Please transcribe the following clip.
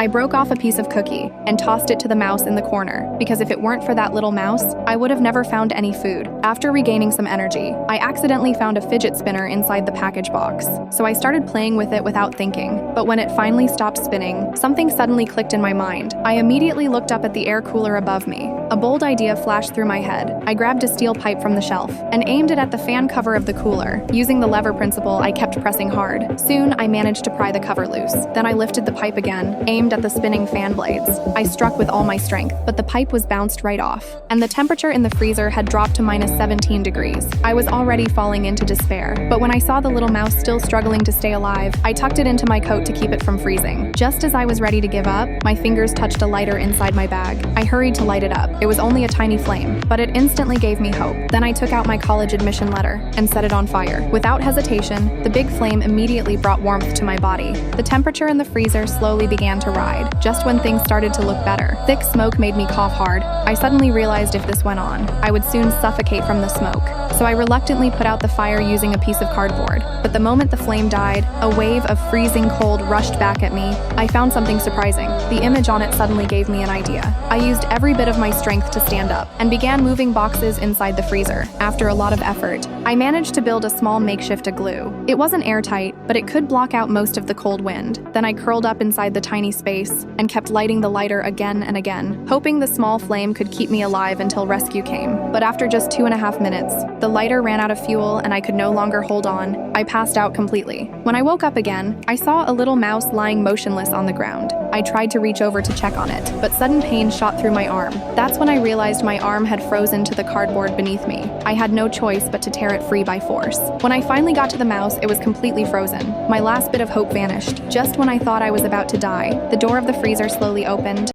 I broke off a piece of cookie and tossed it to the mouse in the corner, because if it weren't for that little mouse, I would have never found any food. After regaining some energy, I accidentally found a fidget spinner inside the package box, so I started playing with it without thinking. But when it finally stopped spinning, something suddenly clicked in my mind. I immediately looked up at the air cooler above me. A bold idea flashed through my head. I grabbed a steel pipe from the shelf and aimed it at the fan cover of the cooler. Using the lever principle, I kept pressing hard. Soon, I managed to pry the cover loose. Then I lifted the pipe again, aimed at the spinning fan blades. I struck with all my strength, but the pipe was bounced right off, and the temperature in the freezer had dropped to minus 17 degrees. I was already falling into despair, but when I saw the little mouse still struggling to stay alive, I tucked it into my coat to keep it from freezing. Just as I was ready to give up, my fingers touched a lighter inside my bag. I hurried to light it up. It was only a tiny flame, but it instantly gave me hope. Then I took out my college admission letter and set it on fire. Without hesitation, the big flame immediately brought warmth to my body. The temperature in the freezer slowly began to ride. Just when things started to look better, thick smoke made me cough hard. I suddenly realized if this went on, I would soon suffocate from the smoke. So I reluctantly put out the fire using a piece of cardboard. But the moment the flame died, a wave of freezing cold rushed back at me. I found something surprising. The image on it suddenly gave me an idea. I used every bit of my strength to stand up and began moving boxes inside the freezer. After a lot of effort, I managed to build a small makeshift igloo. It wasn't airtight, but it could block out most of the cold wind. Then I curled up inside the tiny space and kept lighting the lighter again and again, hoping the small flame could keep me alive until rescue came. But after just 2.5 minutes, the lighter ran out of fuel and I could no longer hold on. I passed out completely. When I woke up again, I saw a little mouse lying motionless on the ground. I tried to reach over to check on it, but sudden pain shot through my arm. That's when I realized my arm had frozen to the cardboard beneath me. I had no choice but to tear it free by force. When I finally got to the mouse, it was completely frozen. My last bit of hope vanished. Just when I thought I was about to die, the door of the freezer slowly opened,